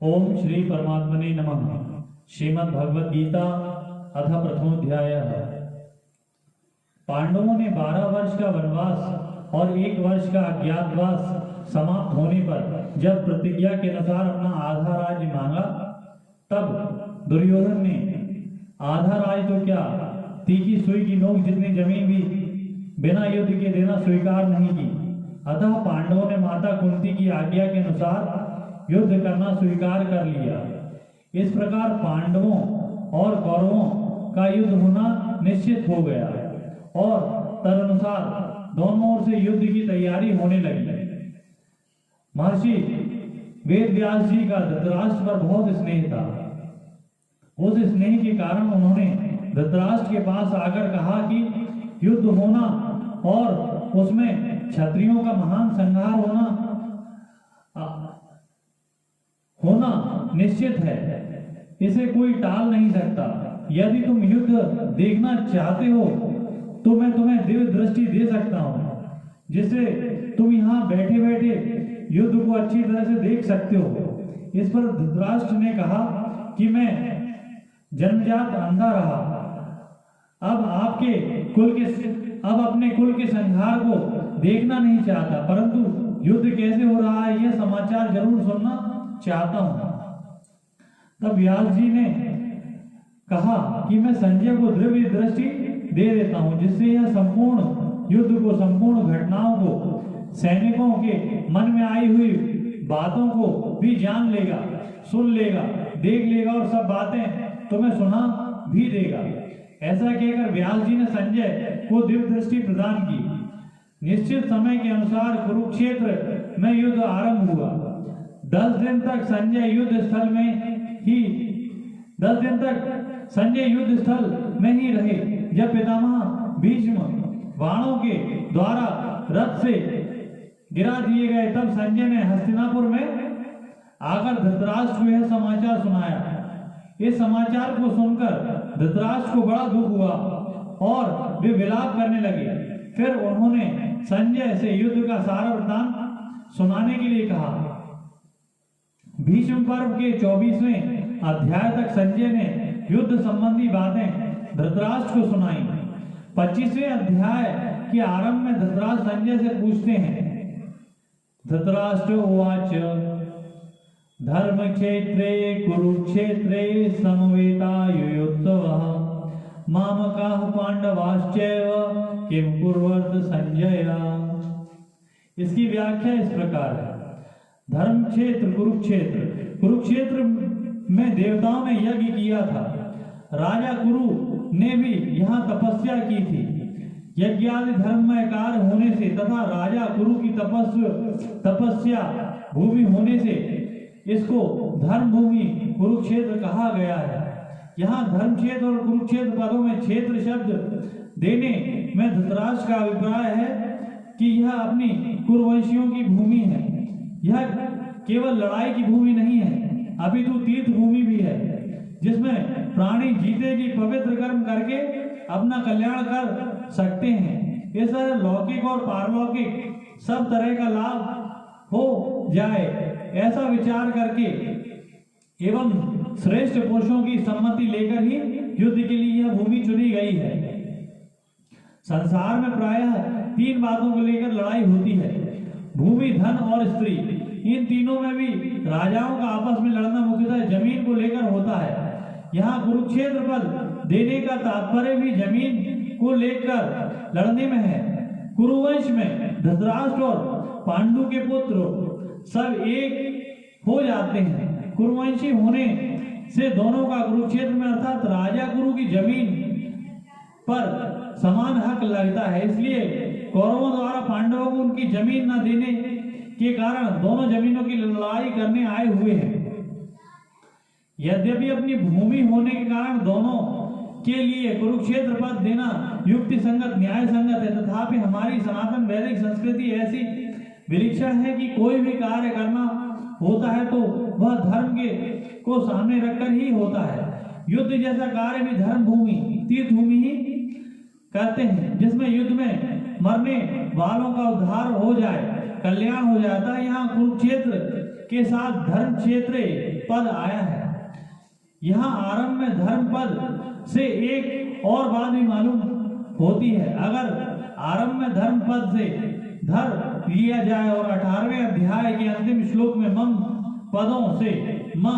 ओम श्री परमात्मने नमः। श्रीमद् भगवद गीता अथ प्रथमोध्याय। पांडवों ने 12 वर्ष का वनवास और 1 वर्ष का अज्ञातवास समाप्त होने पर जब प्रतिज्ञा के अनुसार अपना आधा राज्य मांगा, तब दुर्योधन ने आधा राज्य तो क्या, तीखी सुई की नोक जितनी जमीन भी बिना युद्ध के देना स्वीकार नहीं की। अतः पांडवों ने माता कुंती की आज्ञा के अनुसार युद्ध करना स्वीकार कर लिया। इस प्रकार पांडवों और कौरवों का युद्ध होना निश्चित हो गया और तदनुसार दोनों ओर से युद्ध की तैयारी होने लगी। महर्षि वेद व्यास जी का धृतराष्ट्र पर बहुत स्नेह था। उस स्नेह के कारण उन्होंने धृतराष्ट्र के पास आकर कहा कि युद्ध होना और उसमें क्षत्रियों का महान संहार होना निश्चित है, इसे कोई टाल नहीं सकता। यदि तुम युद्ध देखना चाहते हो तो मैं तुम्हें दिव्य दृष्टि दे सकता हूँ, जिससे तुम यहाँ बैठे बैठे युद्ध को अच्छी तरह से देख सकते हो। इस पर धृतराष्ट्र ने कहा कि मैं जन्मजात अंधा रहा, अब अपने कुल के संहार को देखना नहीं चाहता, परंतु युद्ध कैसे हो रहा है यह समाचार जरूर सुनना चाहता हूं। तब व्यास जी ने कहा कि मैं संजय को दिव्य दृष्टि दे देता हूं, जिससे यह संपूर्ण युद्ध को, संपूर्ण घटनाओं को, सैनिकों के मन में आई हुई बातों को भी जान लेगा, सुन लेगा, देख लेगा और सब बातें तुम्हें सुना भी देगा। ऐसा कहकर व्यास जी ने संजय को दिव्य दृष्टि प्रदान की। निश्चित समय के अनुसार कुरुक्षेत्र में युद्ध आरंभ हुआ। 10 दिन तक संजय युद्ध स्थल में ही रहे। जब पितामह भीष्म बाणों के द्वारा रथ से गिरा दिए गए, तब संजय ने हस्तिनापुर में आकर धृतराष्ट्र को यह समाचार सुनाया। इस समाचार को सुनकर धृतराष्ट्र को बड़ा दुख हुआ और वे विलाप करने लगे। फिर उन्होंने संजय से युद्ध का सारा वृत्तांत सुनाने के लिए कहा। भीष्म पर्व के 24वें अध्याय तक संजय ने युद्ध संबंधी बातें धृतराष्ट्र को सुनाई। 25वें अध्याय के आरंभ में धृतराष्ट्र संजय से पूछते हैं। धृतराष्ट्र उवाच धर्म क्षेत्रे कुरुक्षेत्रे समवेतायुयोत्सवः मामकाः पांडवाश्चैव किं कुर्वत संजय। इसकी व्याख्या इस प्रकार है। धर्म क्षेत्र कुरुक्षेत्र में देवताओं ने यज्ञ किया था। राजा कुरु ने भी यहाँ तपस्या की थी। यज्ञादि धर्ममय कार्य होने से तथा राजा कुरु की तपस्या भूमि होने से इसको धर्म भूमि कुरुक्षेत्र कहा गया है। यहाँ धर्म क्षेत्र और कुरुक्षेत्र पदों में क्षेत्र शब्द देने में धृतराष्ट्र का अभिप्राय है कि यह अपनी कुरुवंशियों की भूमि है। यह केवल लड़ाई की भूमि नहीं है, अपितु तीर्थ भूमि भी है, जिसमें प्राणी जीते जी पवित्र कर्म करके अपना कल्याण कर सकते हैं। इस तरह लौकिक और पारलौकिक सब तरह का लाभ हो जाए, ऐसा विचार करके एवं श्रेष्ठ पुरुषों की सम्मति लेकर ही युद्ध के लिए यह भूमि चुनी गई है। संसार में प्रायः 3 बातों को लेकर लड़ाई होती है, भूमि, धन और स्त्री। इन तीनों में भी राजाओं का आपस में लड़ना मुख्यतः जमीन को लेकर होता है। यहाँ कुरुक्षेत्र पद देने का तात्पर्य भी जमीन को लेकर लड़ने में है। कुरुवंश में धृतराष्ट्र और पांडु के पुत्र सब एक हो जाते हैं। कुरुवंशी होने से दोनों का कुरुक्षेत्र में अर्थात राजा कुरु की जमीन पर समान हक लगता है। इसलिए कौरवों द्वारा पांडवों को उनकी जमीन न देने के कारण दोनों जमीनों की लड़ाई करने आए हुए हैं। यद्यपि अपनी भूमि होने के कारण दोनों के लिए कुरुक्षेत्र पद देना युक्ति संगत, न्याय संगत है, तथापि हमारी सनातन वैदिक संस्कृति ऐसी विलक्षण है कि कोई भी कार्य करना होता है तो वह धर्म को सामने रखकर ही होता है। युद्ध जैसा कार्य भी धर्म भूमि, तीर्थ भूमि ही करते हैं, जिसमें युद्ध में मरने वालों का उद्धार हो जाए, कल्याण हो जाता है। यहाँ कुरुक्षेत्र के साथ धर्म क्षेत्र पद आया है। यहाँ आरंभ में धर्म पद से एक और बात भी मालूम होती है। अगर आरंभ में धर्म पद से धर लिया जाए और 18वें अध्याय के अंतिम श्लोक में मम पदों से म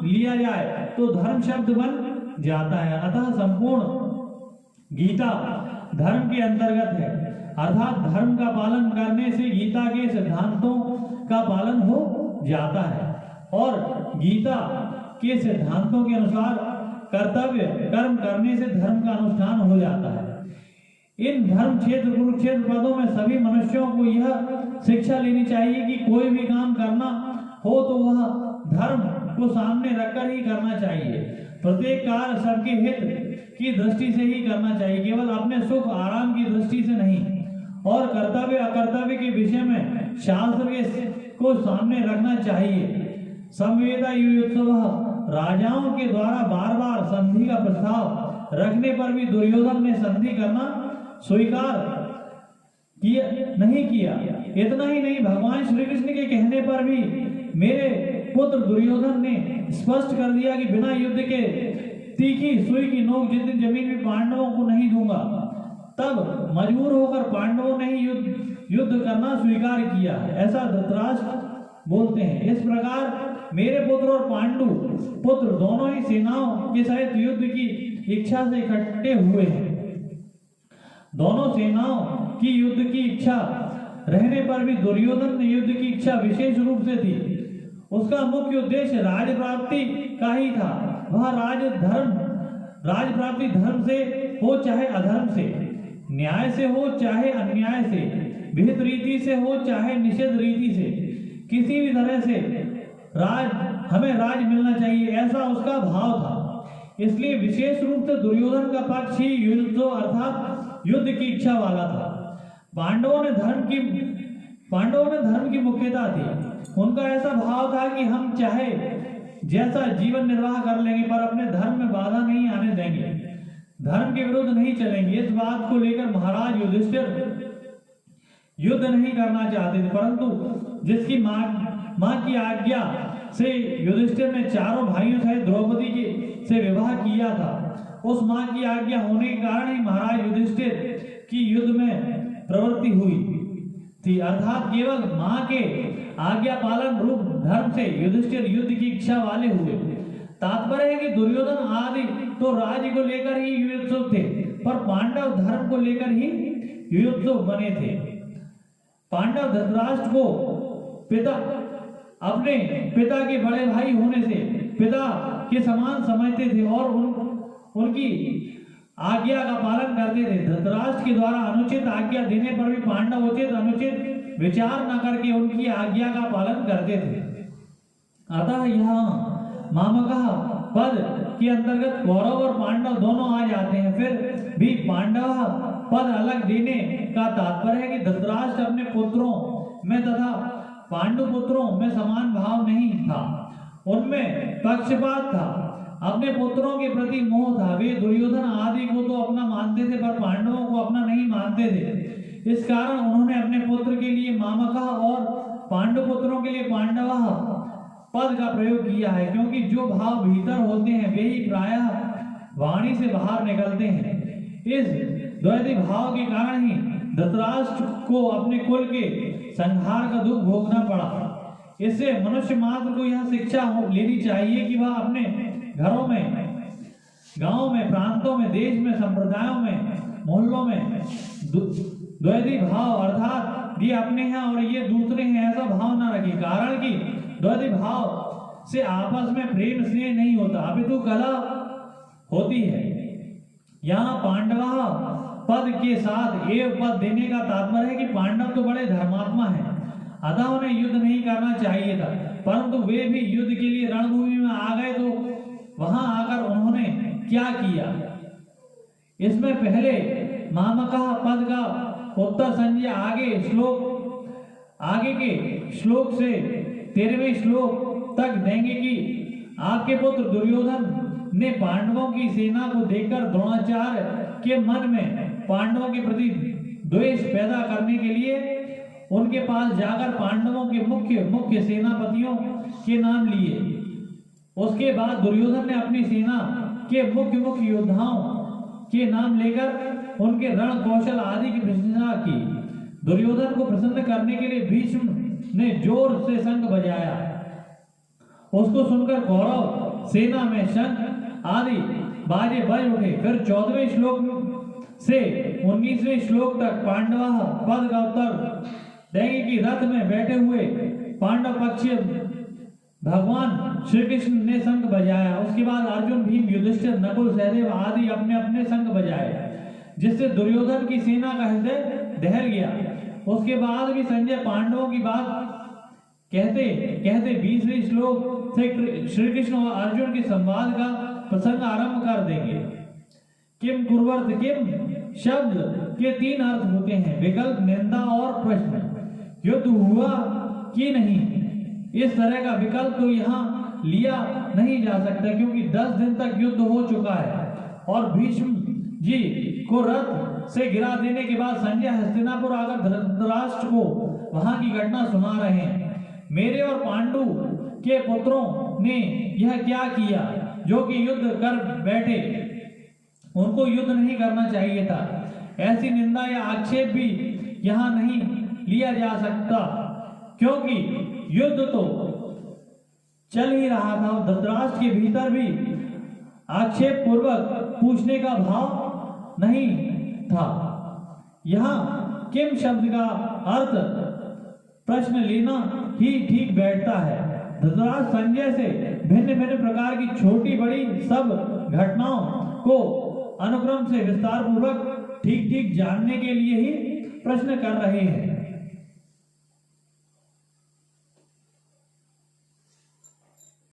लिया जाए तो धर्म शब्द बन जाता है। अतः संपूर्ण गीता धर्म के अंतर्गत है, अर्थात धर्म का पालन करने से गीता के सिद्धांतों का पालन हो जाता है और गीता के सिद्धांतों के अनुसार कर्तव्य कर्म करने से धर्म का अनुष्ठान हो जाता है। इन धर्म क्षेत्र कुरुक्षेत्र पदों में सभी मनुष्यों को यह शिक्षा लेनी चाहिए कि कोई भी काम करना हो तो वह धर्म को सामने रखकर ही करना चाहिए। प्रत्येक कार्य सबके हित की दृष्टि से ही करना चाहिए, केवल अपने सुख आराम की दृष्टि से नहीं। और कर्तव्य अकर्तव्य के विषय में शास्त्र को सामने रखना चाहिए। संवेदा युयुत्सवः राजाओं के द्वारा बार बार संधि का प्रस्ताव रखने पर भी दुर्योधन ने संधि करना स्वीकार नहीं किया। इतना ही नहीं, भगवान श्री कृष्ण के कहने पर भी मेरे पुत्र दुर्योधन ने स्पष्ट कर दिया कि बिना युद्ध के तीखी सुई की नोक जिस दिन जमीन में पांडवों को नहीं दूंगा। तब मजबूर होकर पांडवों ने ही युद्ध करना स्वीकार किया, ऐसा धृतराष्ट्र बोलते हैं। इस प्रकार मेरे पुत्र और पांडु पुत्र दोनों ही सेनाओं के सहित युद्ध की इच्छा से इकट्ठे हुए हैं। दोनों सेनाओं की युद्ध की इच्छा रहने पर भी दुर्योधन ने युद्ध की इच्छा विशेष रूप से थी। उसका मुख्य उद्देश्य राज प्राप्ति का ही था। वह राज प्राप्ति धर्म से हो चाहे अधर्म से, न्याय से हो चाहे अन्याय से, विहित रीति से हो चाहे निषेध रीति से, किसी भी तरह से हमें राज मिलना चाहिए, ऐसा उसका भाव था। इसलिए विशेष रूप से दुर्योधन का पक्ष ही युद्ध अर्थात युद्ध की इच्छा वाला था। पांडवों ने धर्म की मुख्यता थी। उनका ऐसा भाव था कि हम चाहे जैसा जीवन निर्वाह कर लेंगे पर अपने धर्म में बाधा नहीं आने देंगे, धर्म के विरुद्ध नहीं चलेंगे। इस बात को लेकर महाराज युधिष्ठिर युद्ध नहीं करना चाहते थे, परंतु जिसकी मां की आज्ञा से युधिष्ठिर ने चारों भाइयों सहित द्रौपदी से विवाह किया था, उस मां की आज्ञा होने के कारण ही महाराज युधिष्ठिर की युद्ध में प्रवृत्ति हुई थी। अर्थात केवल मां के आज्ञा पालन रूप धर्म से युधिष्ठिर युद्ध की इच्छा वाले हुए। तात्पर्य है कि दुर्योधन आदि तो राज्य को लेकर ही युयुत्सुक थे, पर पांडव धर्म को लेकर ही युयुत्सुक बने थे। पांडव धृतराष्ट्र को अपने पिता के बड़े भाई होने से पिता के समान समझते थे और उनकी आज्ञा का पालन करते थे। धृतराष्ट्र के द्वारा अनुचित आज्ञा देने पर भी पांडव उचित अनुचित विचार न करके उनकी आज्ञा का पालन करते थे। अतः यहाँ मामकः पद के अंतर्गत कौरव और पांडव दोनों आ जाते हैं। फिर भी पांडव पद अलग देने का तात्पर्य है कि धृतराष्ट्र अपने पुत्रों में तथा पांडु पुत्रों में समान भाव नहीं था, उनमें पक्षपात था, अपने पुत्रों के प्रति मोह था। वे दुर्योधन आदि को तो अपना मानते थे पर पांडवों को अपना नहीं मानते थे। इस कारण उन्होंने अपने पुत्र के लिए मामकः और पांडु पुत्रों के लिए पांडवः पद का प्रयोग किया है, क्योंकि जो भाव भीतर होते हैं वे ही प्रायः वाणी से बाहर निकलते हैं। इस द्वैती भाव के कारण ही धृतराष्ट्र को अपने कुल के संहार का दुख भोगना पड़ा। इससे मनुष्य मात्र को यह शिक्षा लेनी चाहिए कि वह अपने घरों में, गांवों में, प्रांतों में, देश में, संप्रदायों में, मोहल्लों में द्वैती भाव अर्थात ये अपने हैं और ये दूसरे हैं ऐसा भाव न रखे। कारण कि द्वैती भाव से आपस में प्रेम स्नेह नहीं होता, अपितु कलह होती है। यहाँ पांडव पद के साथ एव पद देने का तात्पर्य है कि पांडव तो बड़े धर्मात्मा हैं, अतः उन्हें युद्ध नहीं करना चाहिए था, परंतु वे भी युद्ध के लिए रणभूमि में आ गए तो वहां आकर उन्होंने क्या किया। इसमें पहले मामकः पद का उत्तर संजय आगे के श्लोक से 13वें श्लोक तक देंगे कि आपके पुत्र दुर्योधन ने पांडवों की सेना को देखकर द्रोणाचार्य के मन में पांडवों के प्रति द्वेष पैदा करने के लिए उनके पास जाकर पांडवों के मुख्य मुख्य सेनापतियों के नाम लिए। उसके बाद दुर्योधन ने अपनी सेना के मुख्य मुख्य योद्धाओं के नाम लेकर उनके रण कौशल आदि की प्रशंसा की। दुर्योधन को प्रसन्न करने के लिए भीष्म ने जोर से शंख बजाया। उसको सुनकर कौरव सेना में शंख आदि बाजे बज उठे। फिर 14वें श्लोक से 19वें श्लोक तक पांडवा पद का उत्तर देंगे कि रथ में बैठे हुए पांडव पक्षीय भगवान श्री कृष्ण ने शंख बजाया। उसके बाद अर्जुन, भीम, युधिष्ठिर, नकुल, सहदेव आदि अपने अपने शंख बजाए, जिससे दुर्योधन की सेना का हृदय दहल गया। उसके बाद भी संजय पांडवों की बात कहते कहते 20वें श्लोक से श्री कृष्ण और अर्जुन के संवाद का प्रसंग आरंभ कर देंगे। किम कुर्वर्त किम शब्द के 3 अर्थ होते हैं, विकल्प, निंदा और प्रश्न। युद्ध हुआ कि नहीं, इस तरह का विकल्प तो यहाँ लिया नहीं जा सकता, क्योंकि 10 दिन तक युद्ध हो चुका है और भीष्म जी को रथ से गिरा देने के बाद संजय हस्तिनापुर आकर धृतराष्ट्र को वहां की घटना सुना रहे हैं। मेरे और पांडु के पुत्रों ने यह क्या किया जो कि युद्ध कर बैठे, उनको युद्ध नहीं करना चाहिए था। ऐसी निंदा या आक्षेप भी यहाँ नहीं लिया जा सकता, क्योंकि युद्ध तो चल ही रहा था। धृतराष्ट्र के भीतर भी आक्षेप पूर्वक पूछने का भाव नहीं था। यहाँ किम शब्द का अर्थ प्रश्न लेना ही ठीक बैठता है। धृतराष्ट्र संजय से भिन्न भिन्न प्रकार की छोटी बड़ी सब घटनाओं को अनुक्रम से विस्तार पूर्वक ठीक ठीक जानने के लिए ही प्रश्न कर रहे हैं।